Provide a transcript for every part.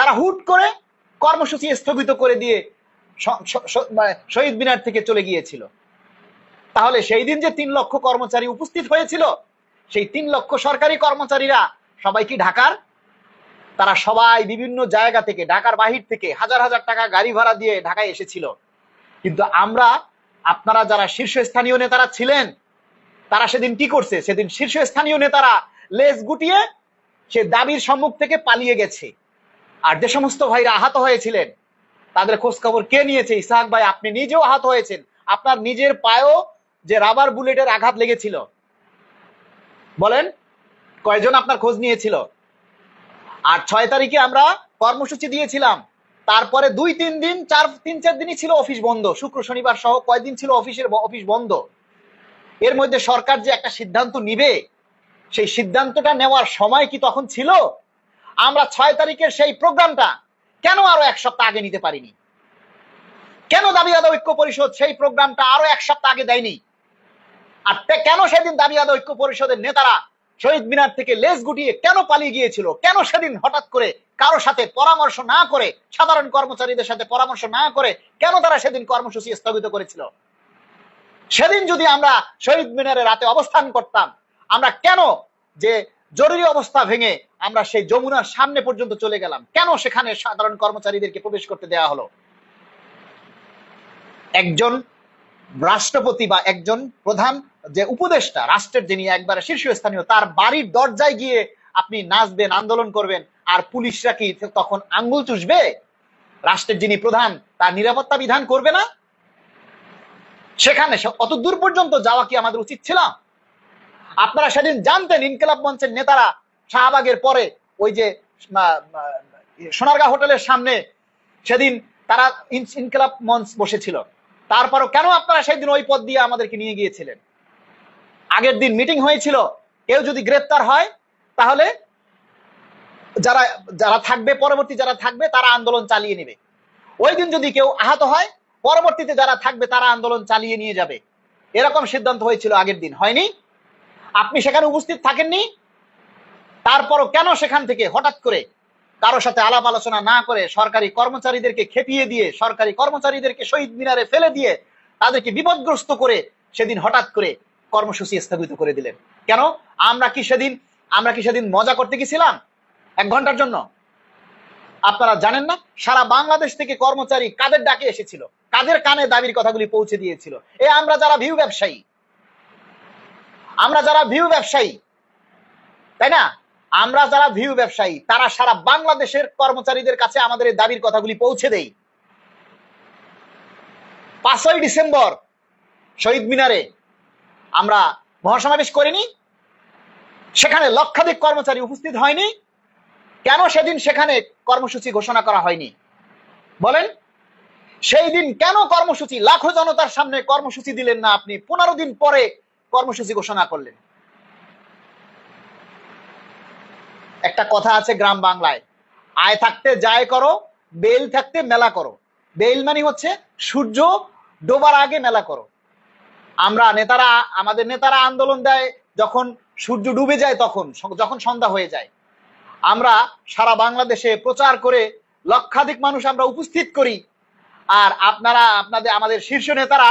তারা হুট করে কর্মসূচি স্থগিত করে দিয়ে শহীদ মিনার থেকে চলে গিয়েছিল। তাহলে সেই দিন যে 3 লক্ষ কর্মচারী উপস্থিত হয়েছিল, সেই 3 লক্ষ সরকারি কর্মচারীরা সবাই কি ঢাকার? তারা সবাই বিভিন্ন জায়গা থেকে, ঢাকার বাহির থেকে হাজার হাজার টাকা গাড়ি ভাড়া দিয়ে ঢাকায় এসেছিল। কিন্তু আমরা, আপনারা যারা শীর্ষস্থানীয় নেতারা ছিলেন, তারা সেদিন কি করছে? সেদিন শীর্ষস্থানীয় নেতারা লেজ গুটিয়ে সে দাবির সম্মুখ থেকে পালিয়ে গেছে। আর যে সমস্ত ভাইরা আহত হয়েছিলেন তাদের খোঁজ খবর কে নিয়েছে? ইসহাক ভাই, আপনি নিজেও আহত হয়েছেন, আপনার নিজের পায়েও যে রাবার বুলেটের আঘাত লেগেছিল, বলেন কয়জন আপনার খোঁজ নিয়েছিল? আর 6 তারিখে আমরা কর্মসূচি দিয়েছিলাম, তারপরে 2-3 দিন, 3-4 দিনই ছিল অফিস বন্ধ, শুক্র শনিবার সহ কয়দিন ছিল অফিস বন্ধ। এর মধ্যে সরকার যে একটা সিদ্ধান্ত নিবে, সেই সিদ্ধান্তটা নেওয়ার সময় কি তখন ছিল? আমরা 6 তারিখের সেই প্রোগ্রামটা কেন আরো 1 সপ্তাহ আগে নিতে পারিনি? কেন দাবি আদায় ঐক্য পরিষদ সেই প্রোগ্রামটা আরো 1 সপ্তাহ আগে দেয়নি? আর কেন সেদিন দাবি আদায় ঐক্য পরিষদের নেতারা শহীদ মিনার থেকে লেজ গুটিয়ে কেন পালিয়ে গিয়েছিল? কেন সেদিন হঠাৎ করে কারো সাথে পরামর্শ না করে, সাধারণ কর্মচারীদের সাথে পরামর্শ না করে কেন তারা সেদিন কর্মসূচি স্থগিত করেছিল? সেদিন যদি আমরা শহীদ মিনারে রাতে অবস্থান করতাম, আমরা কেন যে জরুরি অবস্থা ভেঙে আমরা সেই যমুনার সামনে পর্যন্ত চলে গেলাম? কেন সেখানে সাধারণ কর্মচারীদেরকে প্রবেশ করতে দেওয়া হলো? একজন রাষ্ট্রপতি বা একজন প্রধান যে উপদেষ্টা, রাষ্ট্রের যিনি একবারে শীর্ষস্থানীয়, তার বাড়ির দরজায় গিয়ে আপনি নাচবেন, আন্দোলন করবেন, আর পুলিশরা কি তখন আঙ্গুল চুষবে? রাষ্ট্রের যিনি প্রধান তার নিরাপত্তা বিধান করবে না? সেখানে অত দূর পর্যন্ত যাওয়া কি আমাদের উচিত ছিল? আপনারা সেদিন জানতেন ইনকিলাব মঞ্চের নেতারা শাহবাগের পরে ওই যে সোনারগাঁ হোটেলের সামনে সেদিন তারা ইনকিলাব মঞ্চ বসেছিল, তারপরও কেন আপনারা সেই দিন ওই পথ দিয়ে আমাদেরকে নিয়ে গিয়েছিলেন? আগের দিন মিটিং হয়েছিল, কেউ যদি গ্রেপ্তার হয় তাহলে যারা যারা থাকবে, পরবর্তী যারা থাকবে তারা আন্দোলন চালিয়ে নেবে। ওই দিন যদি কেউ আহত হয়, পরবর্তীতে যারা থাকবে তারা আন্দোলন চালিয়ে নিয়ে যাবে। এরকম সিদ্ধান্ত হয়েছিল আগের দিন, হয়নি? আপনি সেখানে উপস্থিত থাকেননি। তারপরও কেন সেখান থেকে হঠাৎ করে কারো সাথে আলাপ আলোচনা না করে সরকারি কর্মচারীদেরকে খেপিয়ে দিয়ে, সরকারি কর্মচারীদেরকে শহীদ মিনারে ফেলে দিয়ে, তাদেরকে বিপদগ্রস্ত করে সেদিন হঠাৎ করে কর্মসূচি স্থগিত করে দিলেন? কেন? আমরা কি সেদিন মজা করতে গেছিলাম 1 ঘন্টার জন্য? আপনারা জানেন না সারা বাংলাদেশ থেকে কর্মচারী কাদের ডাকে এসেছিল, কাদের কানে দাবির কথাগুলি পৌঁছে দিয়েছিল? আমরা যারা ভিউ ব্যবসায়ী, তাই না? আমরা যারা ভিউ ব্যবসায়ী, তারা সারা বাংলাদেশের কর্মচারীদের কাছে আমাদের এই দাবির কথাগুলি পৌঁছে দেই। 5ই ডিসেম্বর শহীদ মিনারে আমরা মহাসমাবেশ করিনি? সেখানে লক্ষাধিক কর্মচারী উপস্থিত হয়নি? কেন সেদিন সেখানে কর্মসূচি ঘোষণা করা হয়নি? বলেন, সেই দিন কেন কর্মসূচি, লাখো জনতার সামনে কর্মসূচি দিলেন না? আপনি 15 দিন পরে কর্মসূচি ঘোষণা করলেন। একটা কথা আছে গ্রাম বাংলায়, আয় থাকতে যায় করো, বেল থাকতে মেলা করো। বেল মানে হচ্ছে সূর্য ডোবার আগে মেলা করো। আমাদের নেতারা আন্দোলন দেয় যখন সূর্য ডুবে যায়, যখন সন্ধ্যা হয়ে যায়। আমরা সারা বাংলাদেশে প্রচার করে লক্ষাধিক মানুষ আমরা উপস্থিত করি, আর আমাদের শীর্ষ নেতারা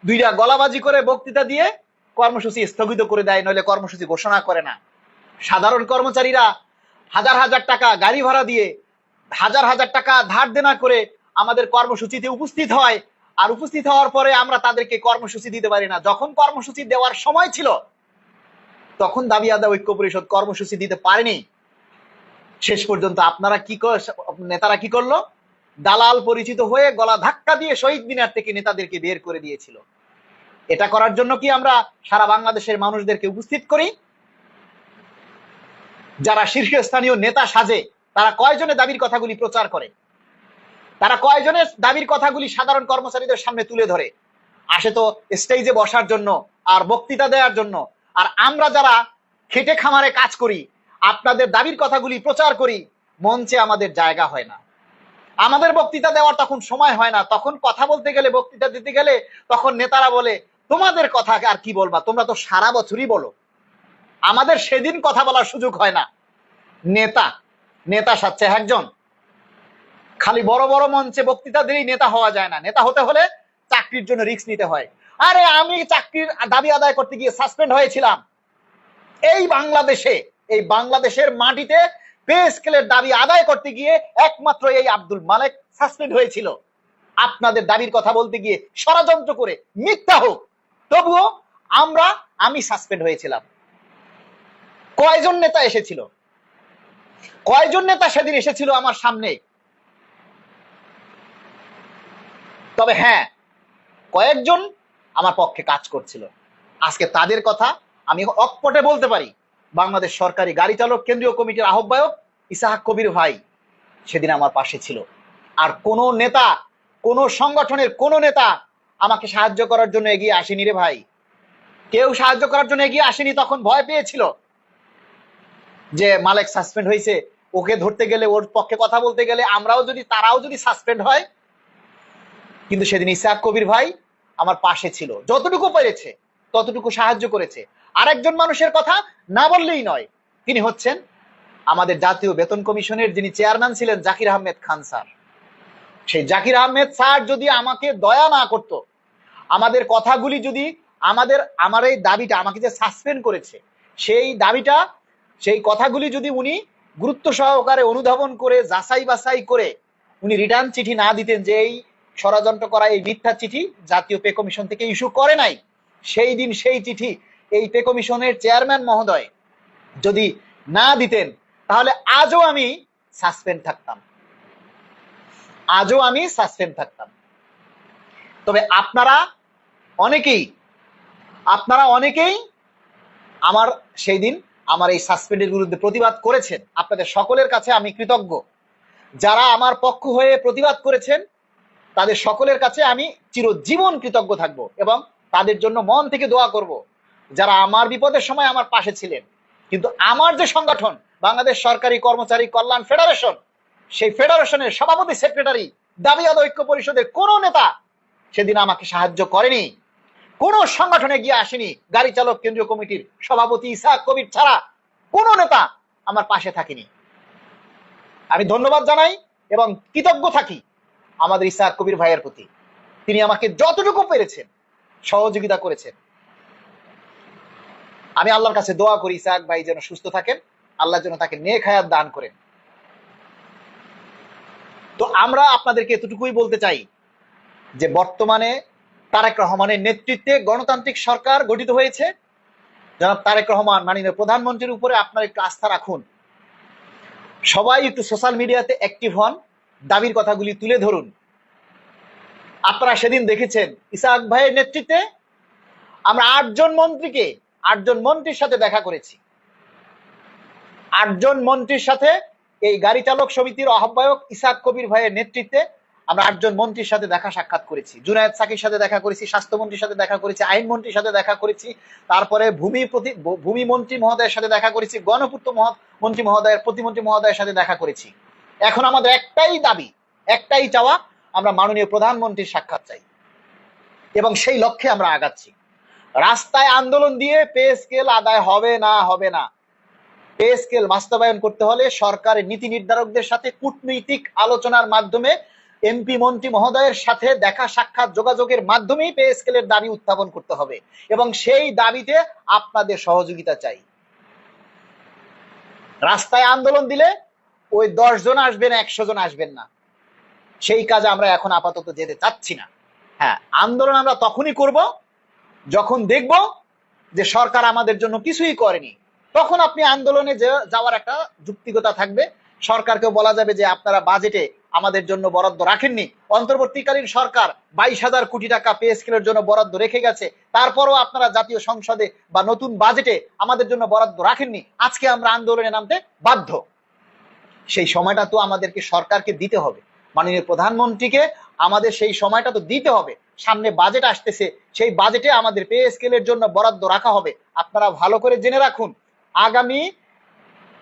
2টা গলাবাজি করে বক্তৃতা দিয়ে কর্মসূচি স্থগিত করে দেয়, নইলে কর্মসূচি ঘোষণা করে না। সাধারণ কর্মচারীরা হাজার হাজার টাকা গাড়ি ভাড়া দিয়ে, হাজার হাজার টাকা ধার দেনা করে আমাদের কর্মসূচিতে উপস্থিত হয়, আর উপস্থিত হওয়ার পরে আমরা তাদেরকে কর্মসূচি দিতে পারি না। যখন কর্মসূচি দেওয়ার সময় ছিল তখন দাবি আদায় ঐক্য পরিষদ কর্মসূচি দিতে পারেনি। শেষ পর্যন্ত নেতারা কি করলো? দালাল পরিচিত হয়ে গলা ধাক্কা দিয়ে শহীদ মিনার থেকে নেতাদেরকে বের করে দিয়েছিল। এটা করার জন্য কি আমরা সারা বাংলাদেশের মানুষদেরকে উপস্থিত করি? যারা শীর্ষস্থানীয় নেতা সাজে তারা কয়জনের দাবির কথাগুলি প্রচার করে? তারা কয়জনের দাবির কথাগুলি সাধারণ কর্মচারীদের সামনে তুলে ধরে? আসে তো স্টেজে বসার জন্য আর বক্তৃতা দেওয়ার জন্য। আর আমরা যারা খেটে খামারে কাজ করি, আপনাদের দাবির কথাগুলি প্রচার করি, মঞ্চে আমাদের জায়গা হয় না, আমাদের বক্তৃতা দেওয়ার তখন সময় হয় না। তখন কথা বলতে গেলে, বক্তৃতা দিতে গেলে তখন নেতারা বলে, তোমাদের কথা আর কি বলবা, তোমরা তো সারা বছরই বলো। আমাদের সেদিন কথা বলার সুযোগ হয় না। নেতা সাজছে একজন, খালি বড় বড় মঞ্চে বক্তৃতা দিয়েই নেতা হওয়া যায় না, নেতা হতে হলে চাকরির জন্য রিস্ক নিতে হয়। আরে আমি চাকরির দাবি আদায় করতে গিয়ে সাসপেন্ড হয়েছিলাম এই বাংলাদেশে, এই বাংলাদেশের মাটিতে পে স্কেলের দাবি আদায় করতে গিয়ে একমাত্র এই আব্দুল মালেক সাসপেন্ড হয়েছিল। আপনাদের দাবির কথা বলতে গিয়ে ষড়যন্ত্র করে, মিথ্যা হোক তবুও আমি সাসপেন্ড হয়েছিলাম। কয়জন নেতা এসেছিল, কয়জন নেতা সেদিন এসেছিল আমার সামনে? তবে হ্যাঁ, কয়েকজন আমার পক্ষে কাজ করছিল। আজকে তাদের কথা আমি অকপটে বলতে পারি। বাংলাদেশ সরকারি গাড়ি চালক কেন্দ্রীয় কমিটির আহ্বায়ক ইসাহাক কবির ভাই সেদিন আমার পাশে ছিল। আর কোন নেতা, কোন সংগঠনের কোন নেতা আমাকে সাহায্য করার জন্য এগিয়ে আসেনি রে ভাই। কেউ সাহায্য করার জন্য এগিয়ে আসেনি। তখন ভয় পেয়েছিল যে মালেক সাসপেন্ড হয়েছে, ওকে ধরতে গেলে, ওর পক্ষে কথা বলতে গেলে তারাও যদি সাসপেন্ড হয়। কিন্তু সেদিন ইসাহাক কবির ভাই আমার পাশে ছিল, যতটুকু পেরেছে ততটুকু সাহায্য করেছে। আরেকজন মানুষের কথা না বললেই নয়, তিনি হচ্ছেন আমাদের জাতীয় বেতন কমিশনের যিনি চেয়ারম্যান ছিলেন জাকির আহমেদ খান স্যার। সেই জাকির আহমেদ স্যার যদি আমাকে দয়া না করতো, আমাদের কথাগুলি যদি আমার এই দাবিটা, আমাকে যে সাসপেন্ড করেছে সেই দাবিটা, সেই কথাগুলি যদি উনি গুরুত্ব সহকারে অনুধাবন করে যাচাই বাছাই করে উনি রিটার্ন চিঠি না দিতেন, যে এই ষড়যন্ত্র করা এই মিথ্যা চিঠি জাতীয় পে কমিশন থেকে ইস্যু করে নাই, সেই দিন সেই চিঠি এই পে কমিশনের চেয়ারম্যান মহোদয় যদি না দিতেন, তাহলে আজও আমি সাসপেন্ড থাকতাম, আজও আমি সাসপেন্ড থাকতাম। তবে আপনারা অনেকেই আমার সেই দিন আমার এই সাসপেন্ডের বিরুদ্ধে প্রতিবাদ করেছেন। আপনাদের সকলের কাছে আমি কৃতজ্ঞ। যারা আমার পক্ষ হয়ে প্রতিবাদ করেছেন তাদের সকলের কাছে আমি চিরজীবন কৃতজ্ঞ থাকব এবং তাদের জন্য মন থেকে দোয়া করব, যারা আমার বিপদের সময় আমার পাশে ছিলেন। কিন্তু আমার যে সংগঠন বাংলাদেশ সরকারি কর্মচারী কল্যাণ ফেডারেশন, সেই ফেডারেশনের সভাপতি সেক্রেটারি, দাবি আদায় ঐক্য পরিষদের কোন নেতা সেদিন আমাকে সাহায্য করেনি, কোন সংগঠনে গিয়ে আসেনি। গাড়ি চালক কেন্দ্রীয় কমিটির সভাপতি ইসাহাক কবির ছাড়া কোন নেতা আমার পাশে থাকেনি। আমি ধন্যবাদ জানাই এবং কৃতজ্ঞ থাকি আমাদের ইসাহাক কবির ভাইয়ের প্রতি। তিনি আমাকে যতটুকু পেরেছেন সহযোগিতা করেছেন। আমি আল্লাহর কাছে দোয়া করি ইসাহাক ভাই যেন সুস্থ থাকেন, আল্লাহ যেন তাকে নেক হায়াত দান করেন। তো আমরা আপনাদেরকে এতটুকুই বলতে চাই যে বর্তমানে তারেক রহমানের নেতৃত্বে গণতান্ত্রিক সরকার গঠিত হয়েছে। জনাব তারেক রহমান মাননীয় প্রধানমন্ত্রীর উপরে আপনার একটু আস্থা রাখুন। সবাই একটু সোশ্যাল মিডিয়াতে অ্যাক্টিভ হন, দাবির কথাগুলি তুলে ধরুন। আপনারা সেদিন দেখেছেন ইসাহাক ভাইয়ের নেতৃত্বে আমরা 8জন মন্ত্রীর সাথে দেখা করেছি। 8জন মন্ত্রীর সাথে এই গাড়ি চালক সমিতির আহ্বায়ক ইসাহাক কবির ভাইয়ের নেতৃত্বে আমরা 8জন মন্ত্রীর সাথে দেখা সাক্ষাৎ করেছি। জুনায়েদ সাকির সাথে দেখা করেছি, স্বাস্থ্যমন্ত্রীর সাথে দেখা করেছি, আইন মন্ত্রীর সাথে দেখা করেছি, তারপরে ভূমি মন্ত্রী মহোদয়ের সাথে দেখা করেছি, গণপূর্ত মন্ত্রী মহোদয়ের, প্রতিমন্ত্রী মহোদয়ের সাথে দেখা করেছি। এখন আমাদের একটাই দাবি, একটাই চাওয়া, আমরা মাননীয় প্রধানমন্ত্রীর সাক্ষাৎ চাই এবং সেই লক্ষ্যে আমরা আগাচ্ছি। রাস্তায় আন্দোলন দিয়ে পে স্কেল আদায় হবে না। পে স্কেল বাস্তবায়ন করতে হলে সরকারের নীতি নির্ধারকদের সাথে কূটনৈতিক আলোচনার মাধ্যমে, এমপি মন্ত্রী মহোদয়ের সাথে দেখা সাক্ষাৎ যোগাযোগের মাধ্যমেই পে স্কেলের দাবি উত্থাপন করতে হবে এবং সেই দাবিতে আপনাদের সহযোগিতা চাই। রাস্তায় আন্দোলন দিলে ওই 10 জন আসবেন, 100 জন আসবেন না, সেই কাজে আমরা এখন আপাতত যেতে চাচ্ছি না। হ্যাঁ, আন্দোলন আমরা তখনই করব যখন দেখব যে সরকার আমাদের জন্য কিছুই করেনি। তখন আপনি আন্দোলনে যাওয়ার একটা যুক্তিকতা থাকবে। সরকারকেও বলা যাবে যে আপনারা বাজেটে আমাদের জন্য বরাদ্দ রাখেননি, অন্তর্বর্তীকালীন সরকার 22,000 কোটি টাকা পে স্কেলের জন্য বরাদ্দ রেখে গেছে, তারপরও আপনারা জাতীয় সংসদে বা নতুন বাজেটে আমাদের জন্য বরাদ্দ রাখেননি, আজকে আমরা আন্দোলনে নামতে বাধ্য। সেই সময়টা তো আমাদেরকে সরকারকে দিতে হবে, মাননীয় প্রধানমন্ত্রীকে আমাদের সেই সময়টা তো দিতে হবে। সামনে বাজেট আসতেছে, সেই বাজেটে আমাদের পে স্কেলের জন্য বরাদ্দ রাখা হবে। আপনারা ভালো করে জেনে রাখুন, আগামী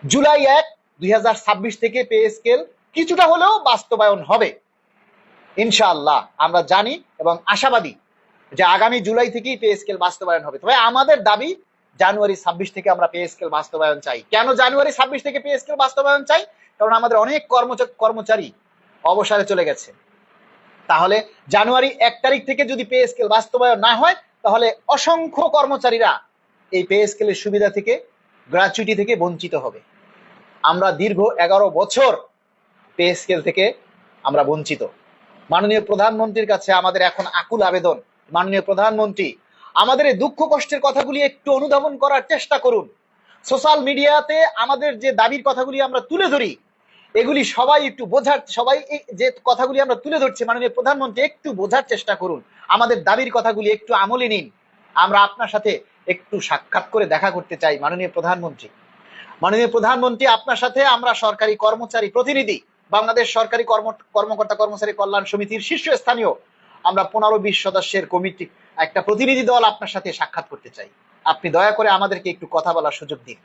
জুলাই 1, 2026 থেকে পে স্কেল কিছুটা হলেও বাস্তবায়ন হবে ইনশাআল্লাহ। আমরা জানি এবং আশাবাদী যে আগামী জুলাই থেকেই পে স্কেল বাস্তবায়ন হবে। তবে আমাদের দাবি জানুয়ারি 26 থেকে আমরা পে স্কেল বাস্তবায়ন চাই। কেন জানুয়ারি 26 থেকে পে স্কেল বাস্তবায়ন চাই? কারণ আমাদের অনেক কর্মচারী অবসরে চলে গেছে। তাহলে জানুয়ারি 1 তারিখ থেকে যদি পে স্কেল বাস্তবায়ন না হয়, তাহলে অসংখ্য কর্মচারীরা এই পে স্কেলের সুবিধা থেকে, গ্র্যাচুইটি থেকে বঞ্চিত হবে। আমরা দীর্ঘ 11 বছর পে স্কেল থেকে আমরা বঞ্চিত। মাননীয় প্রধানমন্ত্রীর কাছে আমাদের এখন আকুল আবেদন, মাননীয় প্রধানমন্ত্রী, আমাদের এই দুঃখ কষ্টের কথাগুলি একটু অনুধাবন করার চেষ্টা করুন। সোশ্যাল মিডিয়াতে আমাদের যে দাবির কথাগুলি আমরা তুলে ধরি, এগুলি সবাই একটু বোঝার, সবাই যে কথাগুলি আমরা তুলে ধরছি, মাননীয় প্রধানমন্ত্রী একটু বোঝার চেষ্টা করুন, আমাদের দাবির কথাগুলি একটু আমলে নিন। আমরা আপনার সাথে একটু সাক্ষাৎ করে দেখা করতে চাই মাননীয় প্রধানমন্ত্রী। মাননীয় প্রধানমন্ত্রী, আপনার সাথে আমরা সরকারি কর্মচারী প্রতিনিধি, বাংলাদেশ সরকারি কর্মকর্তা কর্মচারী কল্যাণ সমিতির শীর্ষস্থানীয় আমরা 15-20 সদস্যের কমিটি, একটা প্রতিনিধি দল আপনার সাথে সাক্ষাৎ করতে চাই। আপনি দয়া করে আমাদেরকে একটু কথা বলার সুযোগ দিন।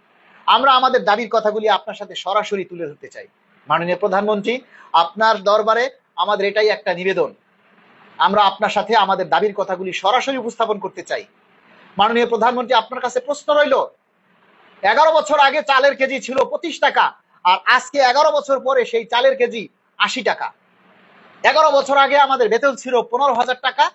আমরা আমাদের দাবির কথাগুলি আপনার সাথে সরাসরি তুলে ধরতে চাই। মাননীয় প্রধানমন্ত্রী, আপনার দরবারে আমাদের এটাই একটা নিবেদন, আমরা আপনার সাথে আমাদের দাবির কথাগুলি সরাসরি উপস্থাপন করতে চাই। মাননীয় প্রধানমন্ত্রী, আপনার কাছে প্রশ্ন রইল, 11 বছর আগে চালের কেজি ছিল 25 টাকা, আর আজকে 11 বছর পরে সেই চালের কেজি 80 টাকা। 11 বছর আগে আমাদের বেতন ছিল 15,000 টাকা,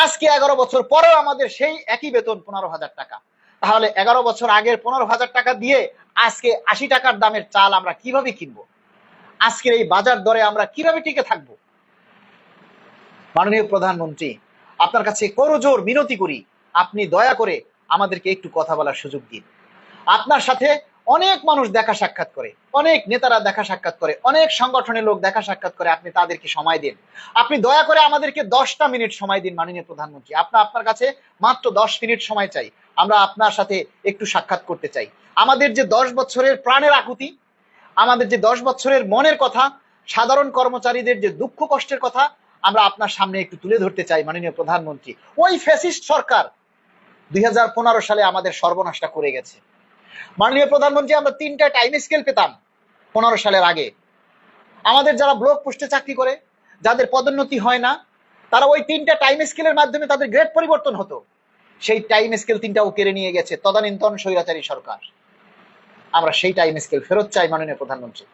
আজকে 11 বছর পরেও আমাদের সেই একই বেতন 15,000 টাকা। তাহলে 11 বছর আগের 15,000 টাকা দিয়ে আজকে 80 টাকার দামের চাল আমরা কিভাবে কিনবো? আজকের এই বাজার দরে আমরা কিভাবে টিকে থাকবো? মাননীয় প্রধানমন্ত্রী, আপনার কাছে করজোর মিনতি করি, আপনি দয়া করে আমাদেরকে একটু কথা বলার সুযোগ দিন। আপনার সাথে অনেক মানুষ দেখা সাক্ষাৎ করে, অনেক নেতারা দেখা সাক্ষাৎ করে, অনেক সংগঠনের লোক দেখা সাক্ষাৎ করে, আপনি তাদেরকে সময় দিন। আপনি দয়া করে আমাদেরকে 10টা মিনিট সময় দিন মাননীয় প্রধানমন্ত্রী। আপনার কাছে মাত্র 10 মিনিট সময় চাই, আমরা আপনার সাথে একটু সাক্ষাৎ করতে চাই। আমাদের যে 10 বছরের প্রাণের আকুতি, আমাদের যে 10 বছরের মনের কথা, সাধারণ কর্মচারীদের যে দুঃখ কষ্টের কথা আমরা আপনার সামনে একটু তুলে ধরতে চাই মাননীয় প্রধানমন্ত্রী। ওই ফ্যাসিস্ট সরকার 2015 সালে আমাদের সর্বনাশটা করে গেছে। মাননীয় প্রধানমন্ত্রী, আমরা 3টা টাইম স্কেল পেতাম 15 সালের আগে। আমাদের যারা ব্লক পোস্টে চাকরি করে, যাদের পদোন্নতি হয় না, তারা ওই 3টা টাইম স্কেলের মাধ্যমে তাদের গ্রেড পরিবর্তন হতো। সেই টাইম স্কেল 3টাও কেড়ে নিয়ে গেছে তদানীন্তন স্বৈরাচারী সরকার। আমরা সেই টাইম স্কেল ফেরত চাই মাননীয় প্রধানমন্ত্রী।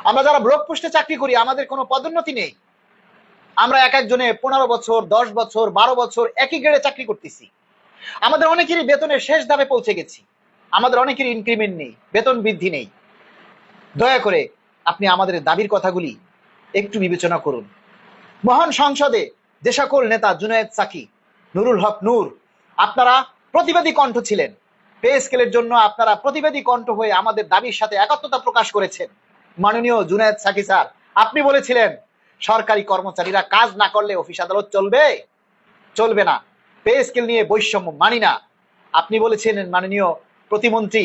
আমরা যারা ব্লক পোস্টে চাকরি করি, আমাদের কোনো পদোন্নতি নেই, আমরা এক একজনে 15 বছর, 10 বছর, 12 বছর একই গ্রেডে চাকরি করতেছি। আমাদের অনেকেরই বেতনের শেষ ধাপে পৌঁছে গেছি, আমাদের অনেকেরই ইনক্রিমেন্ট নেই, বেতন বৃদ্ধি নেই। দয়া করে আপনি আমাদের দাবির কথাগুলি একটু বিবেচনা করুন। মহান সংসদে যে সকল নেতা, জুনায়েদ সাকি, নুরুল হক নূর, আপনারা প্রতিবাদী কণ্ঠ ছিলেন, পে স্কেলের জন্য আপনারা প্রতিবাদী কণ্ঠ হয়ে আমাদের দাবির সাথে একাত্মতা প্রকাশ করেছেন। মাননীয় জুনায়েদ সাকি স্যার, আপনি বলেছিলেন সরকারি কর্মচারীরা কাজ না করলে অফিস আদালত চলবে না, পে স্কেল নিয়ে বৈষম্য মানি না। আপনি বলেছিলেন মাননীয় প্রতিমন্ত্রী,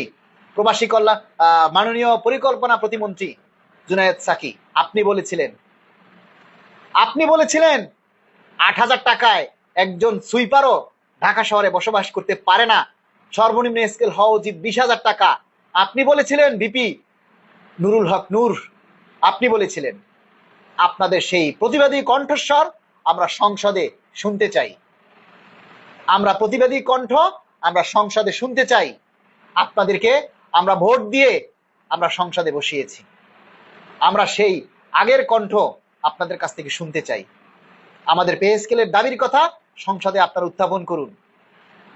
প্রবাসী কল্যাণ, মাননীয় পরিকল্পনা প্রতিমন্ত্রী জুনায়েদ সাকি, আপনি বলেছিলেন 8,000 টাকায় একজন সুইপারও ঢাকা শহরে বসবাস করতে পারে না, সর্বনিম্ন স্কেল হওয়া উচিত 20,000 টাকা। আপনি বলেছিলেন ভিপি নুরুল হক নূর, আপনি বলেছিলেন। আপনাদের সেই প্রতিবাদী কণ্ঠস্বর আমরা সংসদে শুনতে চাই, আমরা প্রতিবাদী কণ্ঠ আমরা সংসদে শুনতে চাই। আপনাদেরকে আমরা ভোট দিয়ে আমরা সংসদে বসিয়েছি, আমরা সেই আগের কণ্ঠ আপনাদের কাছ থেকে শুনতে চাই। আমাদের পে স্কেলের দাবির কথা সংসদে আপনারা উত্থাপন করুন।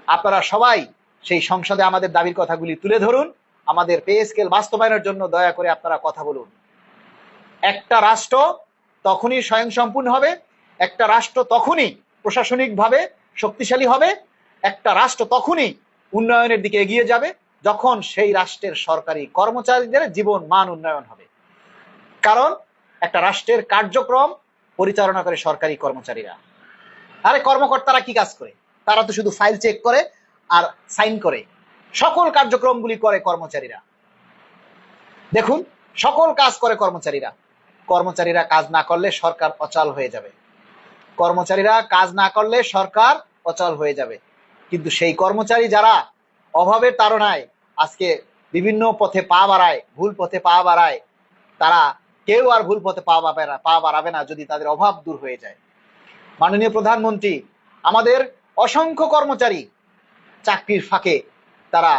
আপনারা সবাই সেই সংসদে আমাদের দাবির কথাগুলি তুলে ধরুন। আমাদের পে স্কেল বাস্তবায়নের জন্য দয়া করে আপনারা কথা বলুন। একটা রাষ্ট্র তখনই স্বয়ংসম্পূর্ণ হবে, একটা রাষ্ট্র তখনই প্রশাসনিকভাবে শক্তিশালী হবে, একটা রাষ্ট্র তখনই উন্নয়নের দিকে এগিয়ে যাবে যখন সেই রাষ্ট্রের সরকারি কর্মচারীদের জীবন মান উন্নয়ন হবে। কারণ একটা রাষ্ট্রের কার্যক্রম পরিচালনা করে সরকারি কর্মচারীরা। আরে কর্মকর্তারা কি কাজ করে? তারা তো শুধু ফাইল চেক করে আর সাইন করে, সকল কার্যক্রমগুলি করে কর্মচারীরা। দেখুন, সকল কাজ করে কর্মচারীরা। কর্মচারীরা কাজ না করলে সরকার অচল হয়ে যাবে, কর্মচারীরা কাজ না করলে সরকার অচল হয়ে যাবে। কিন্তু সেই কর্মচারী যারা অভাবের তাড়নায় আজকে বিভিন্ন পথে পা বাড়ায়, ভুল পথে পা বাড়ায়, তারা কেউ আর ভুল পথে পা বাড়াবে না যদি তাদের অভাব দূর হয়ে যায়। মাননীয় প্রধানমন্ত্রী, আমাদের অসংখ্য কর্মচারী চাকরির ফাঁকে তারা